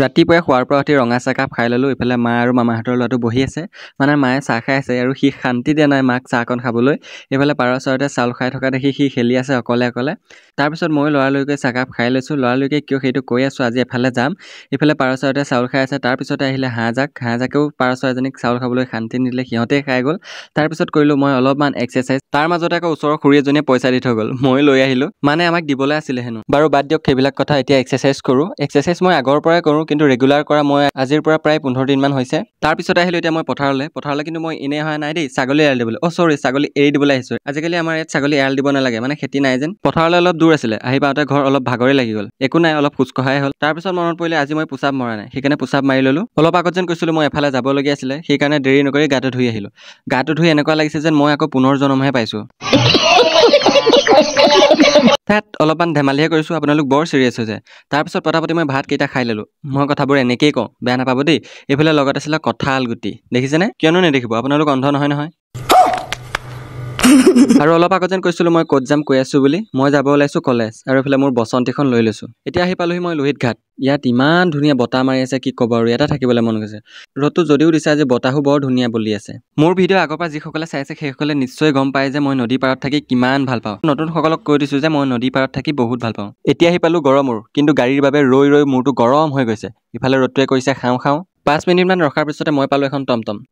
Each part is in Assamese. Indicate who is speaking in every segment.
Speaker 1: ৰাতিপুৱাই খোৱাৰ পৰা উঠি ৰঙা চাহকাপ খাই ল'লোঁ। ইফালে মা আৰু মামাহঁতৰ ল'ৰাটো বহি আছে। মানে মায়ে চাহ খাই আছে আৰু সি শান্তি দিয়া নাই মাক চাহকণ খাবলৈ। এইফালে পাৰ চৰাইতে চাউল খাই থকা দেখি সি খেলি আছে অকলে অকলে। তাৰপিছত মই লৰালৰিকৈ চাহকাপ খাই লৈছোঁ। লৰালৰিকৈ কিয় সেইটো কৈ আছোঁ, আজি এফালে যাম। ইফালে পাৰ চৰাইতে চাউল খাই আছে। তাৰপিছতে আহিলে হাঁহজাকেও পাৰ চৰাইজনীক চাউল খাবলৈ শান্তি নিদিলে, সিহঁতেই খাই গ'ল। তাৰপিছত কৰিলোঁ মই অলপমান এক্সাৰচাইজ। তাৰ মাজতে আকৌ ওচৰৰ খুৰী এজনীয়ে পইচা দি থৈ গ'ল, মই লৈ আহিলোঁ। মানে আমাক দিবলৈ আছিলে হেনো। বাৰু বাদ দিয়ক সেইবিলাক কথা, এতিয়া এক্সাৰচাইজ কৰোঁ। এক্সাৰচাইজ মই আগৰ পৰাই কৰোঁ, কিন্তু ৰেগুলাৰ কৰা মই আজিৰ পৰা প্ৰায় 15 দিনমান হৈছে। তাৰপিছত আহিলোঁ এতিয়া মই পথাৰলৈ কিন্তু মই এনেই অহা নাই দেই, ছাগলী এৰাল দিবলৈ। ছাগলী এৰি দিবলৈ আহিছোঁ। আজিকালি আমাৰ ইয়াত ছাগলী এৰাল দিব নালাগে, মানে খেতি নাই যেন। পথাৰলৈ অলপ দূৰ আছিলে, আহি পাওঁতে ঘৰ অলপ ভাগৰে লাগি গ'ল। একো নাই, অলপ খোজ কঢ়াই হ'ল। তাৰপিছত মনত পৰিলে আজি মই পুচাপ মৰা নাই, সেইকাৰণে পুচাপ মাৰি ল'লোঁ। অলপ আগত যেন কৈছিলোঁ মই এফালে যাবলগীয়া আছিলে, সেইকাৰণে দেৰি নকৰি গাটো ধুই আহিলোঁ। গাটো ধুই এনেকুৱা লাগিছে যেন মই আকৌ পুনৰ জন্মহে পাইছোঁ। তাত অলপমান ধেমালিহে কৰিছোঁ, আপোনালোক বৰ চিৰিয়াছ হৈ যায়। তাৰপিছত পটাপটি মই ভাতকেইটা খাই ল'লোঁ। মই কথাবোৰ এনেকেই কওঁ, বেয়া নাপাব দেই। এইফালে লগত আছিলে কঁঠাল গুটি, দেখিছেনে? কিয়নো নেদেখিব, আপোনালোক অন্ধ নহয়। আৰু অলপ আগত যেন কৈছিলোঁ মই ক'ত যাম কৈ আছোঁ বুলি, মই যাব ওলাইছোঁ কলেজ। আৰু এইফালে মোৰ বসন্তীখন লৈ লৈছোঁ। এতিয়া আহি পালোহি মই লোহিত ঘাট। ইয়াত ইমান ধুনীয়া বতাহ মাৰি আছে, কি ক'ব আৰু, ইয়াতে থাকিবলৈ মন গৈছে। ৰ'দটো যদিও দিছে আজি, বতাহো বৰ ধুনীয়া বলি আছে। মোৰ ভিডিঅ' আগৰ পৰা যিসকলে চাইছে সেইসকলে নিশ্চয় গম পায় যে মই নদী পাৰত থাকি কিমান ভাল পাওঁ। নতুনসকলক কৈ দিছোঁ যে মই নদী পাৰত থাকি বহুত ভাল পাওঁ। এতিয়া আহি পালোঁ গড়মূৰ, কিন্তু গাড়ীৰ বাবে ৰৈ মূৰটো গৰম হৈ গৈছে। ইফালে ৰ'দটোৱে কৰিছে খাওঁ। 5 মিনিটমান ৰখাৰ পিছতে মই পালোঁ এখন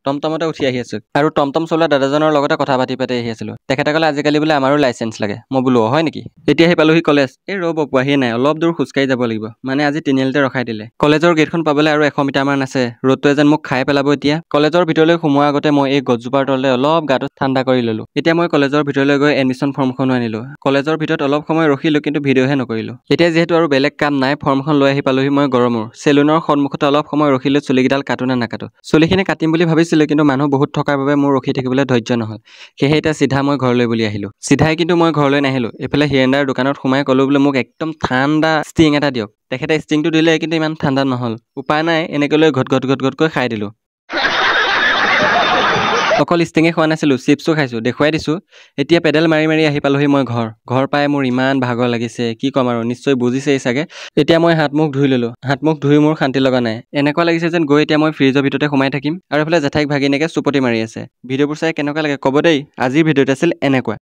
Speaker 1: টমটমতে উঠি আহি আছোঁ। আৰু টমটম চলোৱা দাদাজনৰ লগতে কথা পাতি আহি আছিলোঁ। তেখেতে ক'লে আজিকালি বোলে আমাৰো লাইচেন্স লাগে। মই বোলো হয় নেকি? এতিয়া আহি পালোহি কলেজ। এই ৰ'ব, পোৱাহিয়ে নাই, অলপ দূৰ খোজকাঢ়ি যাব লাগিব। মানে আজি তিনিআলিতে ৰখাই দিলে। কলেজৰ গেটখন পাবলৈ আৰু 100 মিটাৰমান আছে। ৰ'দটোৱে যেন মোক খাই পেলাব এতিয়া। কলেজৰ ভিতৰলৈ সোমোৱাৰ আগতে মই এই গছজোপাৰ তলতে অলপ গাটো ঠাণ্ডা কৰি ল'লোঁ। এতিয়া মই কলেজৰ ভিতৰলৈ গৈ এডমিশ্যন ফৰ্মখনো আনিলোঁ। কলেজৰ ভিতৰত অলপ সময় ৰখিলোঁ, কিন্তু ভিডিঅ'হে নকৰিলোঁ। এতিয়া যিহেতু আৰু বেলেগ কাম নাই, ফৰ্মখন লৈ আহি পালোহি মই গড়মূৰ। চেলুনৰ সন্মুখতে অলপ সময় ৰখিলোঁ, চুলিকেইডাল কাটো নে নাকাটো। চুলিখিনি কাটিম বুলি ভাবিছিলোঁ, কিন্তু মানুহ বহুত থকাৰ বাবে মোৰ ৰখি থাকিবলৈ ধৈৰ্য নহ'ল। সেয়েহে এতিয়া চিধা মই ঘৰলৈ বুলি আহিলোঁ। চিধাই কিন্তু মই ঘৰলৈ নাহিলোঁ। এইফালে হিৰেন্দাৰ দোকানত সোমাই ক'লোঁ বোলে মোক একদম ঠাণ্ডা ষ্টিং এটা দিয়ক। তেখেতে ষ্টিংটো দিলে, কিন্তু ইমান ঠাণ্ডা নহ'ল। উপায় নাই, এনেকৈ লৈ ঘটকৈ খাই দিলোঁ। অকল ষ্টিঙে খোৱা নাছিলোঁ, চিপছো খাইছোঁ, দেখুৱাই দিছোঁ। এতিয়া পেডেল মাৰি আহি পালোহি মই ঘৰ পাই মোৰ ইমান ভাগৰ লাগিছে, কি ক'ম আৰু, নিশ্চয় বুজিছেই চাগে। এতিয়া মই হাত মুখ ধুই ল'লোঁ। হাত মুখ ধুই মোৰ শান্তি লগা নাই। এনেকুৱা লাগিছে যেন গৈ এতিয়া মই ফ্ৰিজৰ ভিতৰতে সোমাই থাকিম। আৰু এইফালে জেঠাইক ভাগিনীয়েকে চুপতি মাৰি আছে। ভিডিঅ'বোৰ চাই কেনেকুৱা লাগে ক'ব দেই। আজিৰ ভিডিঅ'ত আছিল এনেকুৱা।